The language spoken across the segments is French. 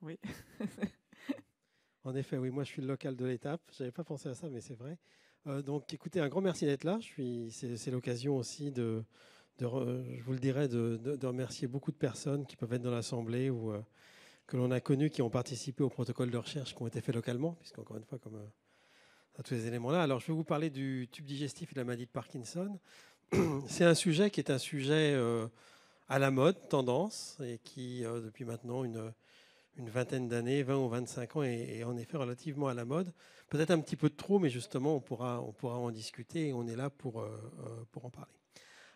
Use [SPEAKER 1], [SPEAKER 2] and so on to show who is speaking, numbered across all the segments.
[SPEAKER 1] Oui.
[SPEAKER 2] En effet, oui, moi je suis le local de l'étape. Je n'avais pas pensé à ça, mais c'est vrai. Donc écoutez, un grand merci d'être là. C'est l'occasion aussi je vous le dirai, de remercier beaucoup de personnes qui peuvent être dans l'Assemblée ou que l'on a connues, qui ont participé au protocole de recherche qui ont été faits localement, puisqu'encore une fois, comme à tous ces éléments-là. Alors je vais vous parler du tube digestif et de la maladie de Parkinson. C'est un sujet qui est un sujet à la mode, tendance, et qui, depuis maintenant une vingtaine d'années, 20 ou 25 ans, est en effet relativement à la mode. Peut-être un petit peu de trop, mais justement, on pourra en discuter et on est là pour en parler.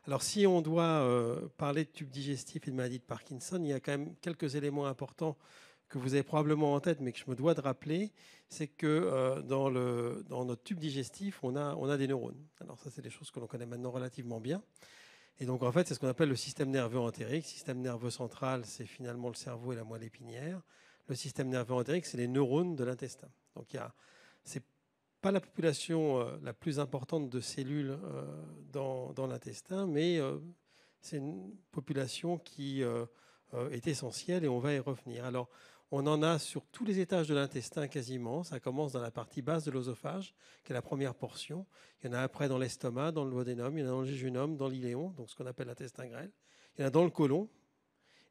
[SPEAKER 2] Alors, si on doit parler de tube digestif et de maladie de Parkinson, il y a quand même quelques éléments importants que vous avez probablement en tête, mais que je me dois de rappeler, c'est que dans notre tube digestif, on a des neurones. Alors ça, c'est des choses que l'on connaît maintenant relativement bien. Et donc, en fait, c'est ce qu'on appelle le système nerveux entérique. Le système nerveux central, c'est finalement le cerveau et la moelle épinière. Le système nerveux entérique, c'est les neurones de l'intestin. Donc, c'est pas la population la plus importante de cellules dans l'intestin, mais c'est une population qui est essentielle et on va y revenir. Alors, on en a sur tous les étages de l'intestin quasiment. Ça commence dans la partie basse de l'œsophage, qui est la première portion. Il y en a après dans l'estomac, dans le duodénum, il y en a dans le jéjunum, dans l'iléon, donc ce qu'on appelle l'intestin grêle. Il y en a dans le côlon.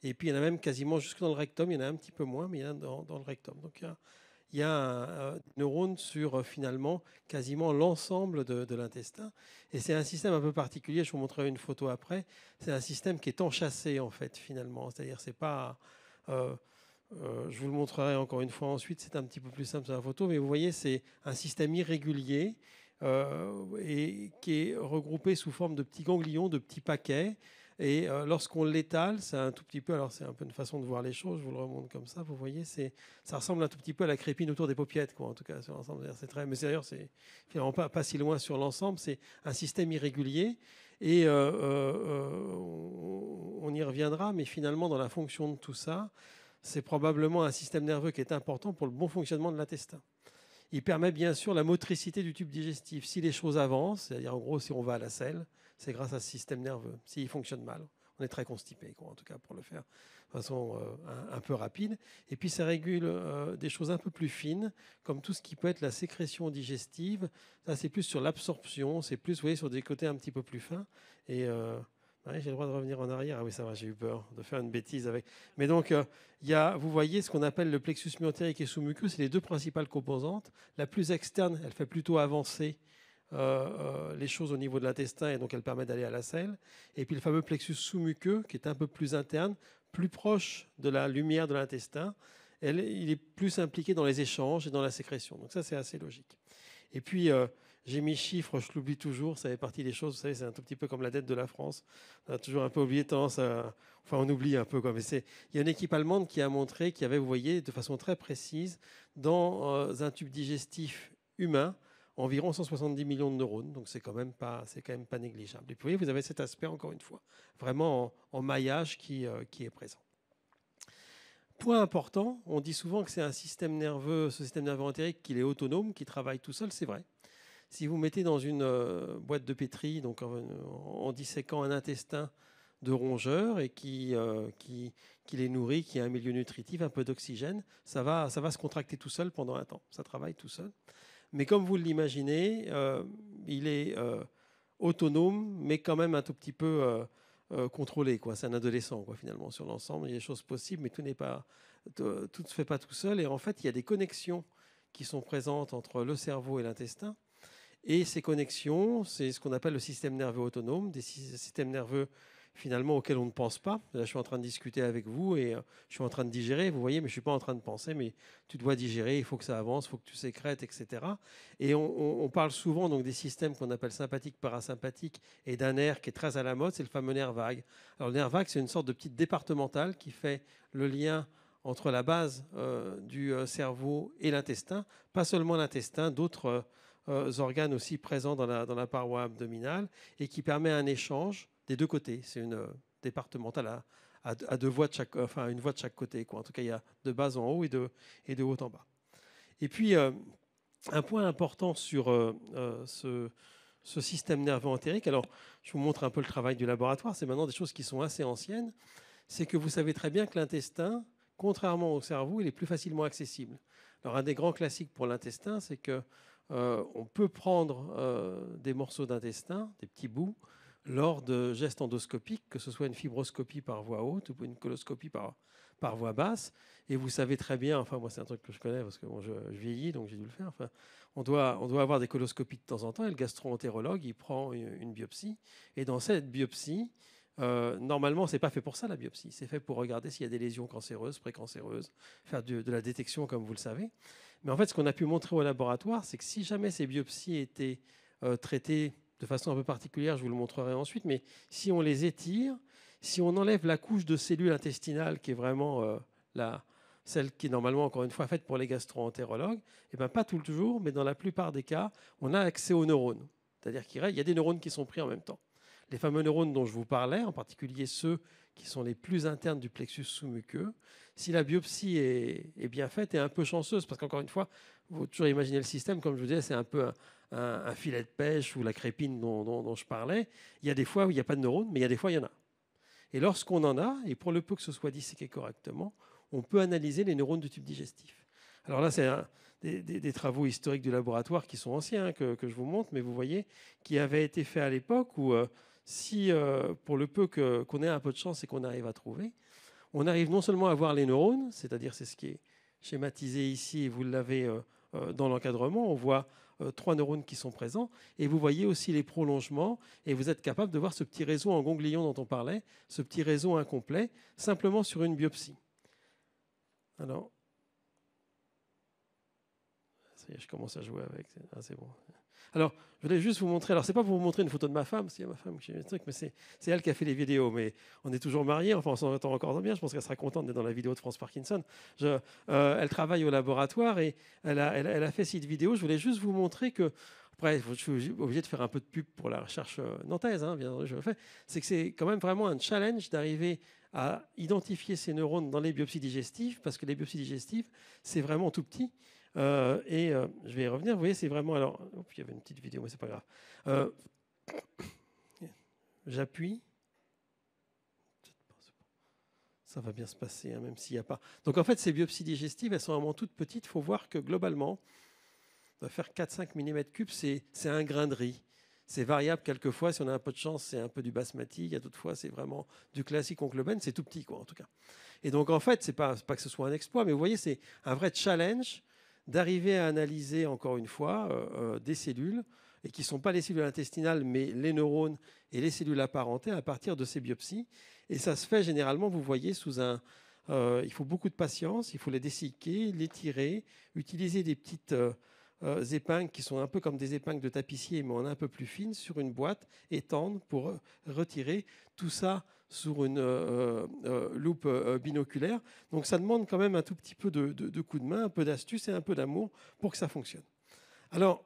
[SPEAKER 2] Et puis il y en a même quasiment jusque dans le rectum. Il y en a un petit peu moins, mais il y en a dans le rectum. Donc il y a un neurone sur finalement quasiment l'ensemble de l'intestin. Et c'est un système un peu particulier. Je vous montrerai une photo après. C'est un système qui est enchâssé en fait finalement. C'est-à-dire c'est pas je vous le montrerai encore une fois ensuite, c'est un petit peu plus simple sur la photo, mais vous voyez, c'est un système irrégulier et qui est regroupé sous forme de petits ganglions, de petits paquets. Et lorsqu'on l'étale, c'est un tout petit peu, alors c'est un peu une façon de voir les choses, je vous le remonte comme ça, vous voyez, ça ressemble un tout petit peu à la crépine autour des paupiettes, quoi, en tout cas sur l'ensemble. Mais d'ailleurs, c'est finalement pas si loin sur l'ensemble, c'est un système irrégulier. Et on y reviendra, mais finalement, dans la fonction de tout ça, c'est probablement un système nerveux qui est important pour le bon fonctionnement de l'intestin. Il permet bien sûr la motricité du tube digestif. Si les choses avancent, c'est-à-dire en gros si on va à la selle, c'est grâce à ce système nerveux. S'il fonctionne mal, on est très constipé, quoi, en tout cas pour le faire de façon un peu rapide. Et puis ça régule des choses un peu plus fines, comme tout ce qui peut être la sécrétion digestive. Ça c'est plus sur l'absorption, c'est plus, vous voyez, sur des côtés un petit peu plus fins. Et ouais, j'ai le droit de revenir en arrière. Ah oui, ça va, j'ai eu peur de faire une bêtise avec. Mais donc, vous voyez ce qu'on appelle le plexus myotérique et sous-muqueux, c'est les deux principales composantes. La plus externe, elle fait plutôt avancer les choses au niveau de l'intestin et donc elle permet d'aller à la selle. Et puis le fameux plexus sous-muqueux, qui est un peu plus interne, plus proche de la lumière de l'intestin, il est plus impliqué dans les échanges et dans la sécrétion. Donc ça, c'est assez logique. Et puis, j'ai mis chiffres, je l'oublie toujours, ça fait partie des choses, vous savez, c'est un tout petit peu comme la dette de la France. On a toujours un peu oublié tendance à... Enfin, on oublie un peu, quoi. Mais il y a une équipe allemande qui a montré qu'il y avait, vous voyez, de façon très précise, dans un tube digestif humain, environ 170 millions de neurones. Donc, c'est quand même pas négligeable. Et puis, vous voyez, vous avez cet aspect, encore une fois, vraiment en maillage qui est présent. Point important, on dit souvent que c'est un système nerveux, ce système nerveux entérique, qu'il est autonome, qui travaille tout seul, c'est vrai. Si vous mettez dans une boîte de pétri, donc en disséquant un intestin de rongeurs et qui les nourrit, qui a un milieu nutritif, un peu d'oxygène, ça va se contracter tout seul pendant un temps. Ça travaille tout seul. Mais comme vous l'imaginez, il est autonome, mais quand même un tout petit peu contrôlé. C'est un adolescent, quoi, finalement, sur l'ensemble. Il y a des choses possibles, mais tout ne se fait pas tout seul. Et en fait, il y a des connexions qui sont présentes entre le cerveau et l'intestin. Et ces connexions, c'est ce qu'on appelle le système nerveux autonome, des systèmes nerveux finalement auxquels on ne pense pas. Là, je suis en train de discuter avec vous et je suis en train de digérer, vous voyez, mais je ne suis pas en train de penser, mais tu dois digérer, il faut que ça avance, il faut que tu sécrètes, etc. Et on parle souvent donc des systèmes qu'on appelle sympathiques, parasympathiques et d'un nerf qui est très à la mode, c'est le fameux nerf vague. Alors le nerf vague, c'est une sorte de petite départementale qui fait le lien entre la base du cerveau et l'intestin, pas seulement l'intestin, d'autres organes aussi présents dans la paroi abdominale et qui permet un échange des deux côtés. C'est une départementale à deux voies de chaque, enfin une voie de chaque côté, quoi. En tout cas, il y a de bas en haut et de haut en bas. Et puis, un point important sur ce système nerveux entérique, alors je vous montre un peu le travail du laboratoire, c'est maintenant des choses qui sont assez anciennes, c'est que vous savez très bien que l'intestin, contrairement au cerveau, il est plus facilement accessible. Alors, un des grands classiques pour l'intestin, c'est que on peut prendre des morceaux d'intestin, des petits bouts, lors de gestes endoscopiques, que ce soit une fibroscopie par voie haute ou une coloscopie par voie basse. Et vous savez très bien, enfin moi c'est un truc que je connais parce que bon, je vieillis, donc j'ai dû le faire. Enfin, on doit avoir des coloscopies de temps en temps, et le gastro-entérologue, il prend une biopsie. Et dans cette biopsie, normalement, c'est pas fait pour ça la biopsie. C'est fait pour regarder s'il y a des lésions cancéreuses, précancéreuses, faire de la détection comme vous le savez. Mais en fait, ce qu'on a pu montrer au laboratoire, c'est que si jamais ces biopsies étaient traitées de façon un peu particulière, je vous le montrerai ensuite, mais si on les étire, si on enlève la couche de cellules intestinales qui est vraiment celle qui est normalement, encore une fois, faite pour les gastro-entérologues, et bien pas toujours, mais dans la plupart des cas, on a accès aux neurones. C'est-à-dire qu'il y a des neurones qui sont pris en même temps. Les fameux neurones dont je vous parlais, en particulier ceux qui sont les plus internes du plexus sous-muqueux, si la biopsie est bien faite et un peu chanceuse, parce qu'encore une fois, il faut toujours imaginer le système, comme je vous disais, c'est un peu un filet de pêche ou la crépine dont je parlais. Il y a des fois où il n'y a pas de neurones, mais il y a des fois où il y en a. Et lorsqu'on en a, et pour le peu que ce soit disséqué correctement, on peut analyser les neurones du tube digestif. Alors là, c'est des travaux historiques du laboratoire qui sont anciens, que je vous montre, mais vous voyez, qui avaient été faits à l'époque où, si pour le peu qu'on ait un peu de chance et qu'on arrive à trouver, on arrive non seulement à voir les neurones, c'est-à-dire c'est ce qui est schématisé ici, et vous l'avez dans l'encadrement, on voit 3 neurones qui sont présents, et vous voyez aussi les prolongements, et vous êtes capable de voir ce petit réseau en ganglion dont on parlait, ce petit réseau incomplet, simplement sur une biopsie. Alors, ça y est, je commence à jouer avec. Ah, c'est bon. Alors, je voulais juste vous montrer. Alors, c'est pas pour vous montrer une photo de ma femme, c'est ma femme qui fait le truc, mais c'est elle qui a fait les vidéos. Mais on est toujours mariés. Enfin, on s'entend encore bien. Je pense qu'elle sera contente d'être dans la vidéo de France Parkinson. Elle travaille au laboratoire et elle a fait cette vidéo. Je voulais juste vous montrer que. Après, je suis obligé de faire un peu de pub pour la recherche nantaise, hein, bien sûr, je le fais. C'est que c'est quand même vraiment un challenge d'arriver à identifier ces neurones dans les biopsies digestives, parce que les biopsies digestives, c'est vraiment tout petit. Je vais y revenir. Vous voyez, c'est vraiment. Alors, il y avait une petite vidéo, mais c'est pas grave. J'appuie. Ça va bien se passer, hein, même s'il n'y a pas. Donc, en fait, ces biopsies digestives, elles sont vraiment toutes petites. Il faut voir que globalement, on va faire 4-5 mm3, c'est un grain de riz. C'est variable quelquefois. Si on a un peu de chance, c'est un peu du basmati. Il y a d'autres fois, c'est vraiment du classique oncle Ben. C'est tout petit, quoi, en tout cas. Et donc, en fait, c'est pas que ce soit un exploit, mais vous voyez, c'est un vrai challenge d'arriver à analyser, encore une fois, des cellules, et qui ne sont pas les cellules intestinales, mais les neurones et les cellules apparentées à partir de ces biopsies. Et ça se fait généralement, vous voyez, sous un... il faut beaucoup de patience, il faut les desséquer, les tirer, utiliser des petites épingles qui sont un peu comme des épingles de tapissier, mais en un peu plus fines, sur une boîte, et tendre pour retirer tout ça sur une loupe binoculaire. Donc ça demande quand même un tout petit peu de coup de main, un peu d'astuce et un peu d'amour pour que ça fonctionne. Alors,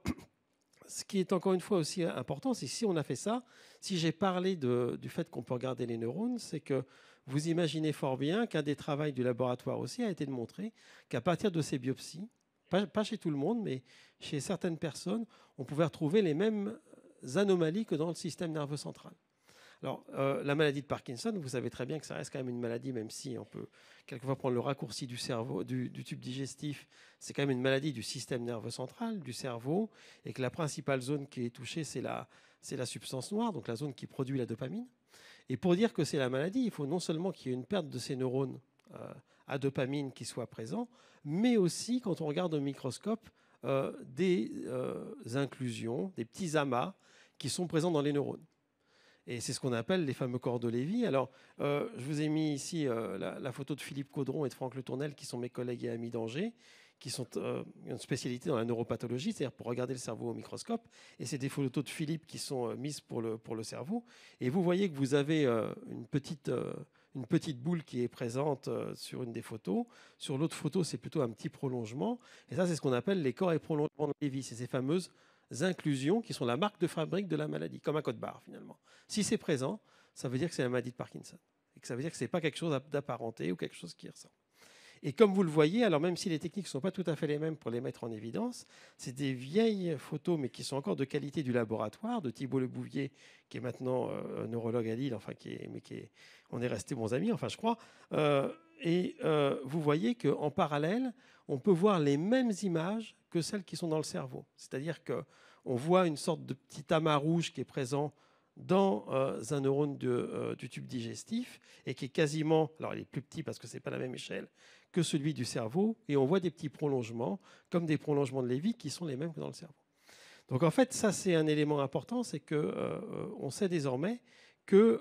[SPEAKER 2] ce qui est encore une fois aussi important, c'est que si on a fait ça, si j'ai parlé du fait qu'on peut regarder les neurones, c'est que vous imaginez fort bien qu'un des travaux du laboratoire aussi a été de montrer qu'à partir de ces biopsies, pas chez tout le monde, mais chez certaines personnes, on pouvait retrouver les mêmes anomalies que dans le système nerveux central. Alors, la maladie de Parkinson, vous savez très bien que ça reste quand même une maladie, même si on peut quelquefois prendre le raccourci du cerveau, du tube digestif, c'est quand même une maladie du système nerveux central, du cerveau, et que la principale zone qui est touchée, c'est la substance noire, donc la zone qui produit la dopamine. Et pour dire que c'est la maladie, il faut non seulement qu'il y ait une perte de ces neurones à dopamine qui soit présent, mais aussi, quand on regarde au microscope, des inclusions, des petits amas qui sont présents dans les neurones. Et c'est ce qu'on appelle les fameux corps de Lévy. Alors, je vous ai mis ici la photo de Philippe Caudron et de Franck Le Tournel, qui sont mes collègues et amis d'Angers, qui sont une spécialité dans la neuropathologie, c'est-à-dire pour regarder le cerveau au microscope. Et c'est des photos de Philippe qui sont mises pour le cerveau. Et vous voyez que vous avez une petite boule qui est présente sur une des photos. Sur l'autre photo, c'est plutôt un petit prolongement. Et ça, c'est ce qu'on appelle les corps et prolongements de Lévy. C'est ces fameuses inclusions qui sont la marque de fabrique de la maladie, comme un code barre finalement. Si c'est présent, ça veut dire que c'est la maladie de Parkinson. Et que ça veut dire que ce n'est pas quelque chose d'apparenté ou quelque chose qui ressemble. Et comme vous le voyez, alors même si les techniques ne sont pas tout à fait les mêmes pour les mettre en évidence, c'est des vieilles photos, mais qui sont encore de qualité du laboratoire, de Thibault Le Bouvier, qui est maintenant neurologue à Lille, enfin, on est restés bons amis, enfin je crois. vous voyez qu'en parallèle, on peut voir les mêmes images que celles qui sont dans le cerveau. C'est-à-dire qu'on voit une sorte de petit amas rouge qui est présent dans un neurone du tube digestif et qui est quasiment, alors il est plus petit parce que ce n'est pas la même échelle que celui du cerveau, et on voit des petits prolongements, comme des prolongements de Lévy, qui sont les mêmes que dans le cerveau. Donc en fait, ça c'est un élément important, c'est qu'on sait désormais qu'il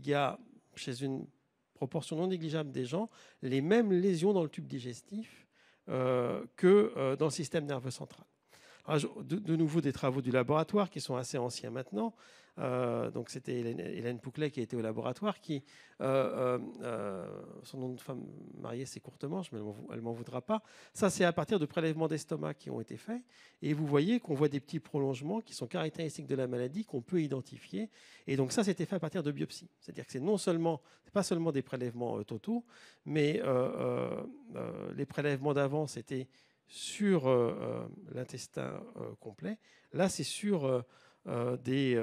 [SPEAKER 2] y a chez une proportion non négligeable des gens les mêmes lésions dans le tube digestif que dans le système nerveux central. Alors, de nouveau des travaux du laboratoire qui sont assez anciens maintenant. Donc c'était Hélène Pouclet qui était au laboratoire, son nom de femme mariée c'est Courtemanche, mais elle ne m'en voudra pas. Ça c'est à partir de prélèvements d'estomac qui ont été faits, et vous voyez qu'on voit des petits prolongements qui sont caractéristiques de la maladie qu'on peut identifier. Et donc ça c'était fait à partir de biopsie, c'est-à-dire que c'est pas seulement des prélèvements totaux, mais les prélèvements d'avant c'était sur l'intestin complet. Là c'est sur des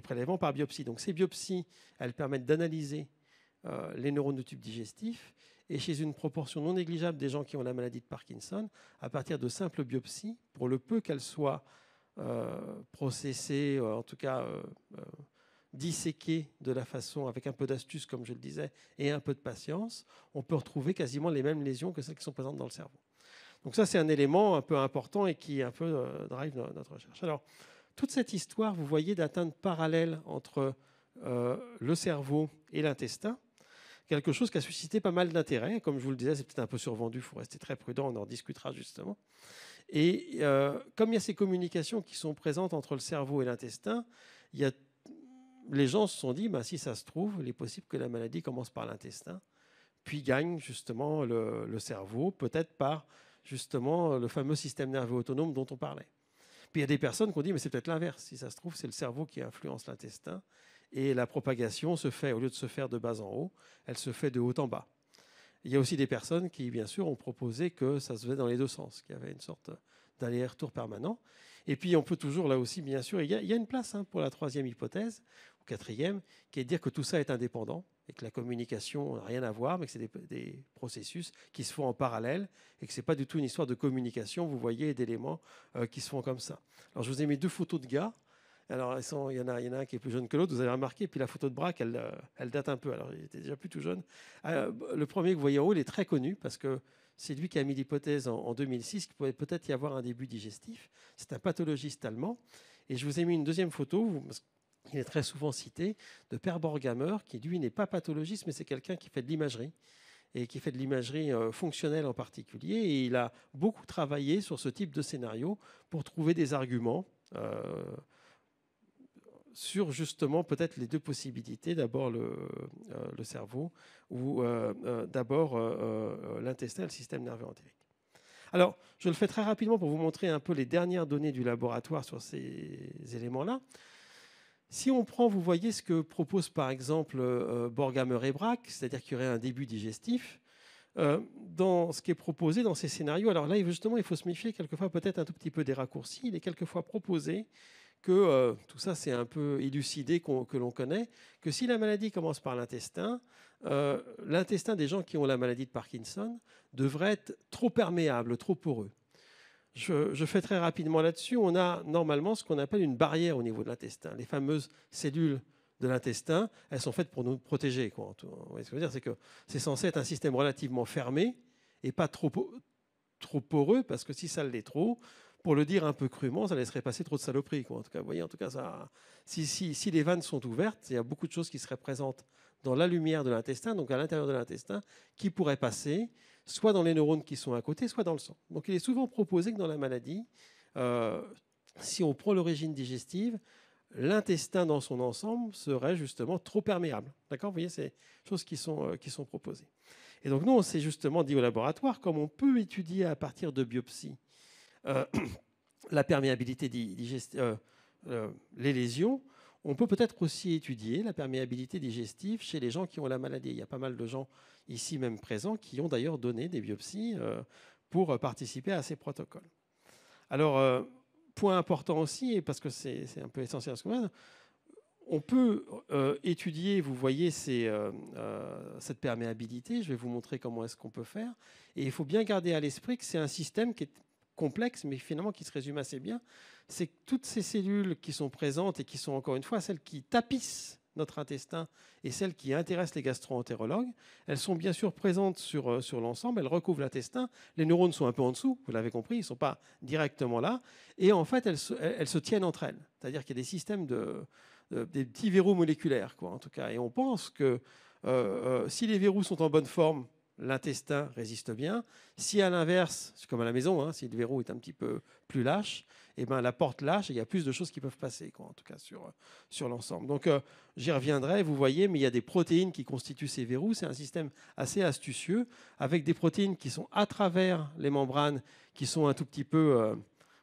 [SPEAKER 2] prélèvements par biopsie. Donc ces biopsies, elles permettent d'analyser les neurones du tube digestif, et chez une proportion non négligeable des gens qui ont la maladie de Parkinson, à partir de simples biopsies, pour le peu qu'elles soient processées, en tout cas disséquées de la façon, avec un peu d'astuce comme je le disais, et un peu de patience, on peut retrouver quasiment les mêmes lésions que celles qui sont présentes dans le cerveau. Donc ça c'est un élément un peu important et qui un peu drive notre recherche. Alors, toute cette histoire, vous voyez, d'atteinte parallèle entre le cerveau et l'intestin, quelque chose qui a suscité pas mal d'intérêt. Comme je vous le disais, c'est peut-être un peu survendu, il faut rester très prudent, on en discutera justement. Et comme il y a ces communications qui sont présentes entre le cerveau et l'intestin, les gens se sont dit, si ça se trouve, il est possible que la maladie commence par l'intestin, puis gagne justement le cerveau, peut-être par justement le fameux système nerveux autonome dont on parlait. Puis il y a des personnes qui ont dit, mais c'est peut-être l'inverse. Si ça se trouve, c'est le cerveau qui influence l'intestin. Et la propagation se fait, au lieu de se faire de bas en haut, elle se fait de haut en bas. Il y a aussi des personnes qui, bien sûr, ont proposé que ça se faisait dans les deux sens, qu'il y avait une sorte d'aller-retour permanent. Et puis on peut toujours, là aussi, bien sûr, il y a une place pour la troisième hypothèse, ou quatrième, qui est de dire que tout ça est indépendant, et que la communication n'a rien à voir, mais que c'est des processus qui se font en parallèle, et que ce n'est pas du tout une histoire de communication, vous voyez, d'éléments qui se font comme ça. Alors je vous ai mis deux photos de gars. Alors il y en a un qui est plus jeune que l'autre, vous avez remarqué, puis la photo de Braque, elle date un peu, alors il était déjà plus tout jeune. Le premier que vous voyez en haut, il est très connu, parce que c'est lui qui a mis l'hypothèse en 2006 qu'il pouvait peut-être y avoir un début digestif. C'est un pathologiste allemand. Et je vous ai mis une deuxième photo, il est très souvent cité, de Per Borghammer, qui lui n'est pas pathologiste, mais c'est quelqu'un qui fait de l'imagerie, et qui fait de l'imagerie fonctionnelle en particulier. Et il a beaucoup travaillé sur ce type de scénario pour trouver des arguments sur justement peut-être les deux possibilités, d'abord le cerveau ou d'abord l'intestin et le système nerveux entérique. Alors, je le fais très rapidement pour vous montrer un peu les dernières données du laboratoire sur ces éléments-là. Si on prend, vous voyez ce que propose par exemple Borghammer et Braque, c'est-à-dire qu'il y aurait un début digestif, dans ce qui est proposé dans ces scénarios. Alors là, justement, il faut se méfier quelquefois peut-être un tout petit peu des raccourcis. Il est quelquefois proposé que tout ça, c'est un peu élucidé, que l'on connaît, que si la maladie commence par l'intestin, l'intestin des gens qui ont la maladie de Parkinson devrait être trop perméable, trop poreux. Je fais très rapidement là-dessus. On a normalement ce qu'on appelle une barrière au niveau de l'intestin. Les fameuses cellules de l'intestin, elles sont faites pour nous protéger. Quoi. Ce que je veux dire, c'est que c'est censé être un système relativement fermé et pas trop poreux, parce que si ça l'est trop, pour le dire un peu crûment, ça laisserait passer trop de saloperies. Quoi. En tout cas, vous voyez, si les vannes sont ouvertes, il y a beaucoup de choses qui seraient présentes dans la lumière de l'intestin, donc à l'intérieur de l'intestin, qui pourraient passer soit dans les neurones qui sont à côté, soit dans le sang. Donc il est souvent proposé que dans la maladie, si on prend l'origine digestive, l'intestin dans son ensemble serait justement trop perméable. D'accord ? Vous voyez, c'est des choses qui sont proposées. Et donc nous, on s'est justement dit au laboratoire, comme on peut étudier à partir de biopsies la perméabilité digestive, les lésions, on peut peut-être aussi étudier la perméabilité digestive chez les gens qui ont la maladie. Il y a pas mal de gens ici même présents qui ont d'ailleurs donné des biopsies pour participer à ces protocoles. Alors, point important aussi, et parce que c'est un peu essentiel à ce moment-là, on peut étudier, vous voyez, cette perméabilité. Je vais vous montrer comment est-ce qu'on peut faire. Et il faut bien garder à l'esprit que c'est un système qui est complexe, mais finalement qui se résume assez bien. C'est que toutes ces cellules qui sont présentes et qui sont encore une fois celles qui tapissent notre intestin et celles qui intéressent les gastro-entérologues, elles sont bien sûr présentes sur l'ensemble, elles recouvrent l'intestin. Les neurones sont un peu en dessous, vous l'avez compris, ils ne sont pas directement là. Et en fait, elles se tiennent entre elles. C'est-à-dire qu'il y a des systèmes des petits verrous moléculaires, quoi, en tout cas. Et on pense que si les verrous sont en bonne forme, l'intestin résiste bien. Si à l'inverse, c'est comme à la maison, hein, si le verrou est un petit peu plus lâche, eh ben, la porte lâche et il y a plus de choses qui peuvent passer, quoi, en tout cas sur l'ensemble. Donc j'y reviendrai, vous voyez, mais il y a des protéines qui constituent ces verrous. C'est un système assez astucieux, avec des protéines qui sont à travers les membranes, qui sont un tout petit peu...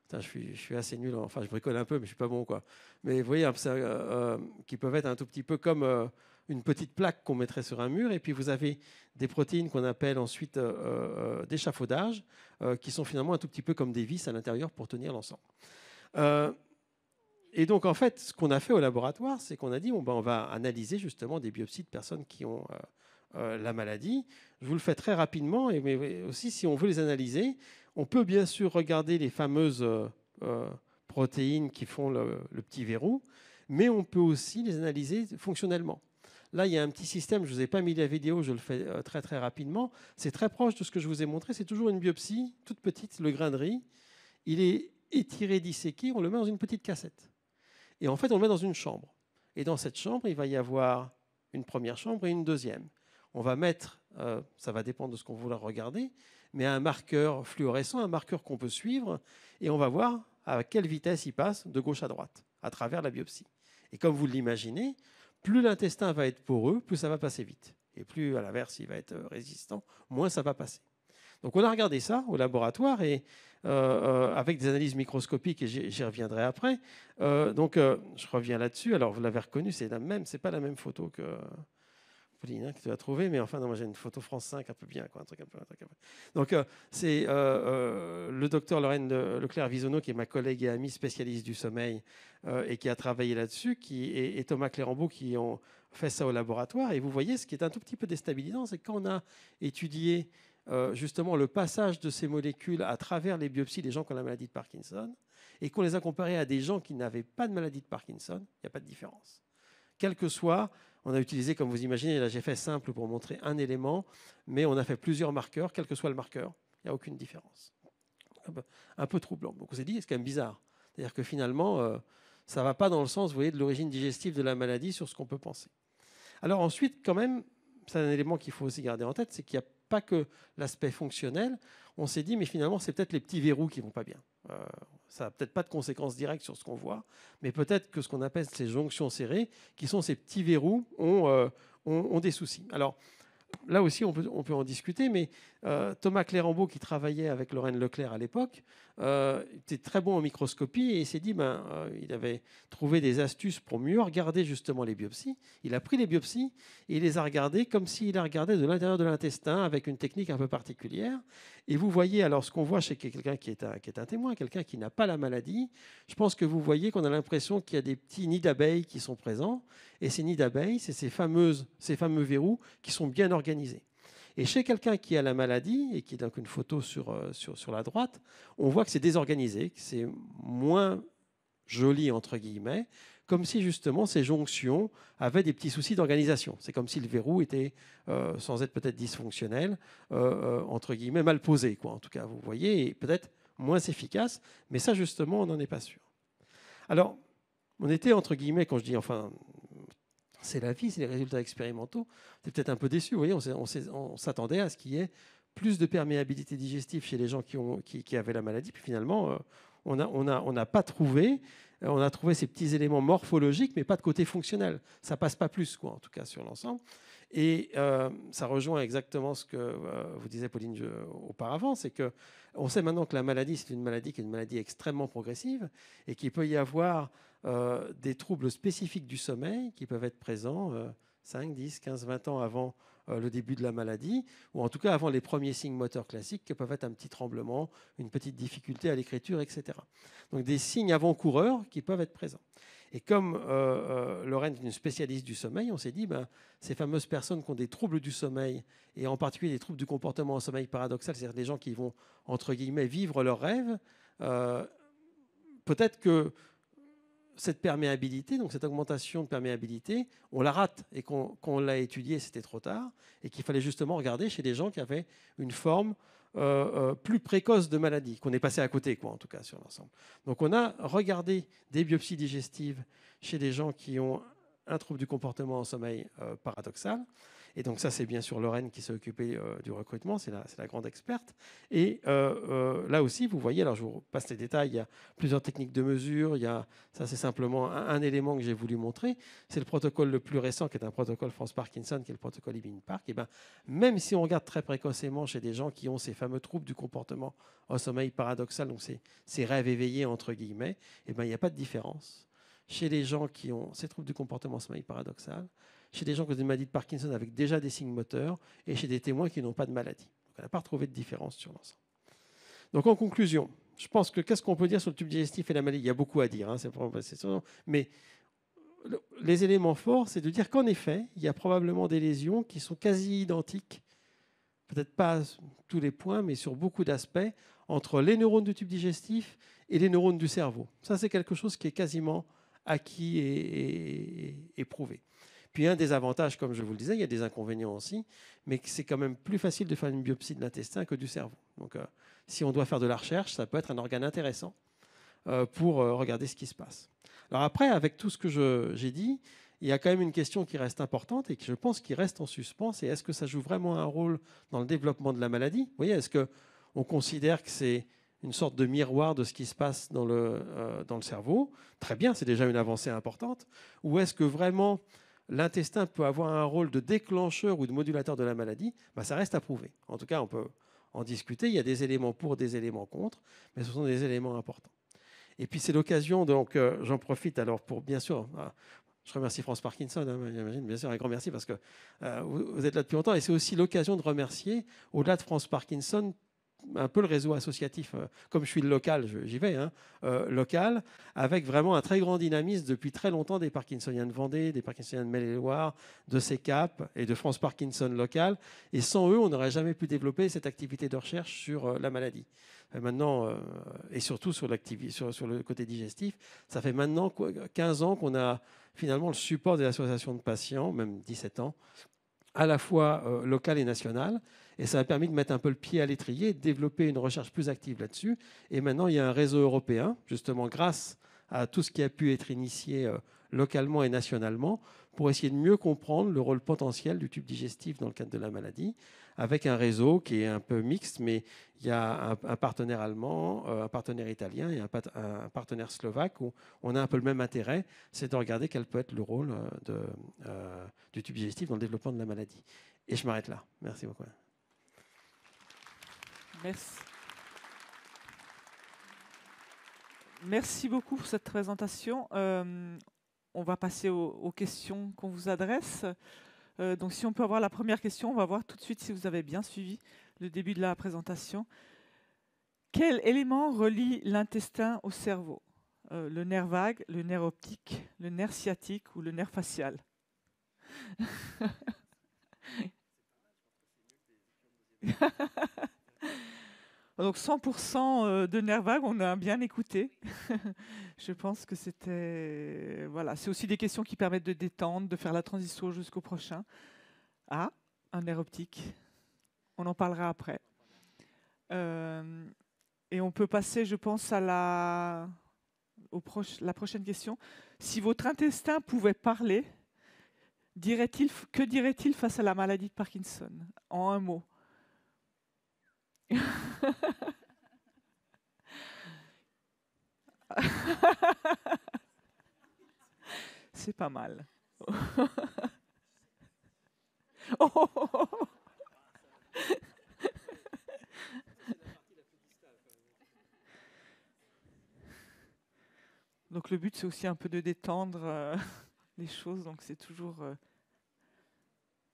[SPEAKER 2] Putain, je suis assez nul, enfin je bricole un peu, mais je ne suis pas bon, quoi. Mais vous voyez, qui peuvent être un tout petit peu comme une petite plaque qu'on mettrait sur un mur. Et puis vous avez des protéines qu'on appelle ensuite d'échafaudage, qui sont finalement un tout petit peu comme des vis à l'intérieur pour tenir l'ensemble. Et donc en fait, ce qu'on a fait au laboratoire, c'est qu'on a dit, bon, ben, on va analyser justement des biopsies de personnes qui ont la maladie. Je vous le fais très rapidement, mais aussi si on veut les analyser, on peut bien sûr regarder les fameuses protéines qui font le petit verrou, mais on peut aussi les analyser fonctionnellement. Là, il y a un petit système, je ne vous ai pas mis la vidéo, je le fais très très rapidement. C'est très proche de ce que je vous ai montré, c'est toujours une biopsie toute petite, le grain de riz. Il est étiré, disséqué, on le met dans une petite cassette. Et en fait, on le met dans une chambre. Et dans cette chambre, il va y avoir une première chambre et une deuxième. On va mettre, ça va dépendre de ce qu'on voudra regarder, mais un marqueur fluorescent, un marqueur qu'on peut suivre, et on va voir à quelle vitesse il passe de gauche à droite, à travers la biopsie. Et comme vous l'imaginez, plus l'intestin va être poreux, plus ça va passer vite. Et plus, à l'inverse, il va être résistant, moins ça va passer. Donc on a regardé ça au laboratoire, et avec des analyses microscopiques, et j'y reviendrai après. Je reviens là-dessus. Alors vous l'avez reconnu, c'est pas la même photo que... Pauline, que tu as trouvé, mais enfin, non, moi j'ai une photo France 5 un peu bien, quoi, un truc un peu. Donc, c'est le docteur Lorraine Leclerc-Visonneau, qui est ma collègue et amie spécialiste du sommeil et qui a travaillé là-dessus, et Thomas Clérambault qui ont fait ça au laboratoire. Et vous voyez, ce qui est un tout petit peu déstabilisant, c'est que quand on a étudié justement le passage de ces molécules à travers les biopsies des gens qui ont la maladie de Parkinson et qu'on les a comparés à des gens qui n'avaient pas de maladie de Parkinson, il n'y a pas de différence. Quel que soit, on a utilisé, comme vous imaginez, là j'ai fait simple pour montrer un élément, mais on a fait plusieurs marqueurs, quel que soit le marqueur, il n'y a aucune différence. Un peu troublant. Donc on s'est dit, c'est quand même bizarre. C'est-à-dire que finalement, ça ne va pas dans le sens, vous voyez, de l'origine digestive de la maladie sur ce qu'on peut penser. Alors ensuite, quand même, c'est un élément qu'il faut aussi garder en tête, c'est qu'il n'y a pas que l'aspect fonctionnel. On s'est dit, mais finalement, c'est peut-être les petits verrous qui ne vont pas bien. Ça n'a peut-être pas de conséquences directes sur ce qu'on voit, mais peut-être que ce qu'on appelle ces jonctions serrées, qui sont ces petits verrous, ont des soucis. Alors, là aussi, on peut en discuter, mais Thomas Clérambault, qui travaillait avec Lorraine Leclerc à l'époque, était très bon en microscopie et il s'est dit il avait trouvé des astuces pour mieux regarder justement les biopsies. Il a pris les biopsies et il les a regardées comme s'il les regardait de l'intérieur de l'intestin avec une technique un peu particulière. Et vous voyez, alors ce qu'on voit chez quelqu'un qui est un témoin, quelqu'un qui n'a pas la maladie, je pense que vous voyez qu'on a l'impression qu'il y a des petits nids d'abeilles qui sont présents. Et ces nids d'abeilles, c'est ces fameux verrous qui sont bien organisés. Et chez quelqu'un qui a la maladie, et qui est donc une photo sur la droite, on voit que c'est désorganisé, que c'est moins joli, entre guillemets, comme si justement ces jonctions avaient des petits soucis d'organisation. C'est comme si le verrou était, sans être peut-être dysfonctionnel, entre guillemets, mal posé, quoi. En tout cas, vous voyez, et peut-être moins efficace, mais ça, justement, on n'en est pas sûr. Alors, on était, entre guillemets, quand je dis, enfin, c'est la vie, c'est les résultats expérimentaux, on est peut-être un peu déçus. Vous voyez, on s'attendait à ce qu'il y ait plus de perméabilité digestive chez les gens qui avaient la maladie. Puis finalement, on n'a pas trouvé. On a trouvé ces petits éléments morphologiques, mais pas de côté fonctionnel. Ça passe pas plus, quoi, en tout cas, sur l'ensemble. Et ça rejoint exactement ce que vous disait Pauline auparavant, c'est qu'on sait maintenant que la maladie, c'est une maladie qui est une maladie extrêmement progressive et qu'il peut y avoir des troubles spécifiques du sommeil qui peuvent être présents 5, 10, 15, 20 ans avant le début de la maladie, ou en tout cas avant les premiers signes moteurs classiques, qui peuvent être un petit tremblement, une petite difficulté à l'écriture, etc. Donc des signes avant-coureurs qui peuvent être présents. Et comme Lorraine est une spécialiste du sommeil, on s'est dit, ben, ces fameuses personnes qui ont des troubles du sommeil, et en particulier des troubles du comportement en sommeil paradoxal, c'est-à-dire des gens qui vont, entre guillemets, vivre leurs rêves, peut-être que cette perméabilité, donc cette augmentation de perméabilité, on la rate et qu'on l'a étudiée, c'était trop tard, et qu'il fallait justement regarder chez des gens qui avaient une forme plus précoce de maladie, qu'on est passé à côté, quoi, en tout cas, sur l'ensemble. Donc on a regardé des biopsies digestives chez des gens qui ont un trouble du comportement en sommeil paradoxal. Et donc ça, c'est bien sûr Lorraine qui s'est occupée du recrutement, c'est la grande experte. Et là aussi, vous voyez, alors je vous passe les détails, il y a plusieurs techniques de mesure, ça c'est simplement un élément que j'ai voulu montrer, c'est le protocole le plus récent, qui est un protocole France Parkinson, qui est le protocole Ibn Park. Et ben, même si on regarde très précocement chez des gens qui ont ces fameux troubles du comportement au sommeil paradoxal, donc ces rêves éveillés entre guillemets, et ben, il n'y a pas de différence. Chez les gens qui ont ces troubles du comportement au sommeil paradoxal, chez des gens qui ont des maladies de Parkinson avec déjà des signes moteurs, et chez des témoins qui n'ont pas de maladie. Donc, on n'a pas retrouvé de différence sur l'ensemble. Donc en conclusion, je pense que qu'est-ce qu'on peut dire sur le tube digestif et la maladie? Il y a beaucoup à dire, hein, mais les éléments forts, c'est de dire qu'en effet, il y a probablement des lésions qui sont quasi identiques, peut-être pas à tous les points, mais sur beaucoup d'aspects, entre les neurones du tube digestif et les neurones du cerveau. Ça, c'est quelque chose qui est quasiment acquis et prouvé. Puis un des avantages, comme je vous le disais, il y a des inconvénients aussi, mais c'est quand même plus facile de faire une biopsie de l'intestin que du cerveau. Donc si on doit faire de la recherche, ça peut être un organe intéressant pour regarder ce qui se passe. Alors après, avec tout ce que j'ai dit, il y a quand même une question qui reste importante et que je pense qui reste en suspens, c'est est-ce que ça joue vraiment un rôle dans le développement de la maladie? Vous voyez, est-ce qu'on considère que c'est une sorte de miroir de ce qui se passe dans le cerveau? Très bien, c'est déjà une avancée importante. Ou est-ce que vraiment l'intestin peut avoir un rôle de déclencheur ou de modulateur de la maladie? Ben, ça reste à prouver. En tout cas, on peut en discuter. Il y a des éléments pour, des éléments contre, mais ce sont des éléments importants. Et puis c'est l'occasion, donc j'en profite alors pour, bien sûr, je remercie France Parkinson, hein, j'imagine, bien sûr, un grand merci parce que vous êtes là depuis longtemps, et c'est aussi l'occasion de remercier, au-delà de France Parkinson, un peu le réseau associatif, comme je suis le local, j'y vais, hein, local, avec vraiment un très grand dynamisme depuis très longtemps des Parkinsoniens de Vendée, des Parkinsoniens de Maine-et-Loire, de CECAP et de France Parkinson local. Et sans eux, on n'aurait jamais pu développer cette activité de recherche sur la maladie. Maintenant, et surtout sur le côté digestif, ça fait maintenant 15 ans qu'on a finalement le support des associations de patients, même 17 ans, à la fois locale et nationale. Et ça a permis de mettre un peu le pied à l'étrier, de développer une recherche plus active là-dessus. Et maintenant, il y a un réseau européen, justement grâce à tout ce qui a pu être initié localement et nationalement, pour essayer de mieux comprendre le rôle potentiel du tube digestif dans le cadre de la maladie, avec un réseau qui est un peu mixte, mais il y a un partenaire allemand, un partenaire italien et un partenaire slovaque où on a un peu le même intérêt, c'est de regarder quel peut être le rôle du tube digestif dans le développement de la maladie. Et je m'arrête là. Merci beaucoup.
[SPEAKER 1] Merci. Merci beaucoup pour cette présentation. On va passer aux questions qu'on vous adresse. Donc si on peut avoir la première question, on va voir tout de suite si vous avez bien suivi le début de la présentation. Quel élément relie l'intestin au cerveau? Le nerf vague, le nerf optique, le nerf sciatique ou le nerf facial? Donc 100% de nerf vague, on a bien écouté. Je pense que c'était... Voilà, c'est aussi des questions qui permettent de détendre, de faire la transition jusqu'au prochain. Ah, un nerf optique. On en parlera après. Et on peut passer, je pense, à la prochaine question. Si votre intestin pouvait parler, que dirait-il face à la maladie de Parkinson? En un mot. C'est pas mal. Oh. Donc le but, c'est aussi un peu de détendre les choses. Donc c'est toujours...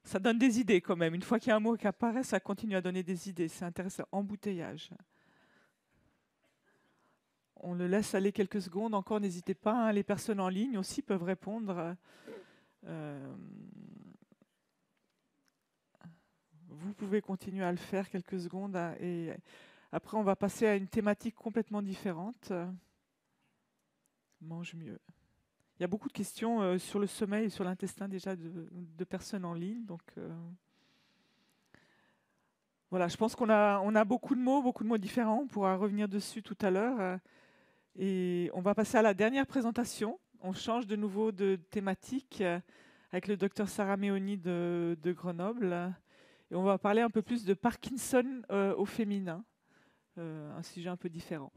[SPEAKER 1] Ça donne des idées quand même. Une fois qu'il y a un mot qui apparaît, ça continue à donner des idées. C'est intéressant. Embouteillage. on le laisse aller quelques secondes. Encore, n'hésitez pas, hein, les personnes en ligne aussi peuvent répondre. Vous pouvez continuer à le faire quelques secondes. Et après, on va passer à une thématique complètement différente. Mange mieux. Il y a beaucoup de questions sur le sommeil et sur l'intestin déjà de personnes en ligne. Donc, voilà, je pense qu'on a beaucoup de mots différents. On pourra revenir dessus tout à l'heure. Et on va passer à la dernière présentation. On change de nouveau de thématique avec le docteur Sarah Méoni de Grenoble. Et on va parler un peu plus de Parkinson au féminin, un sujet un peu différent.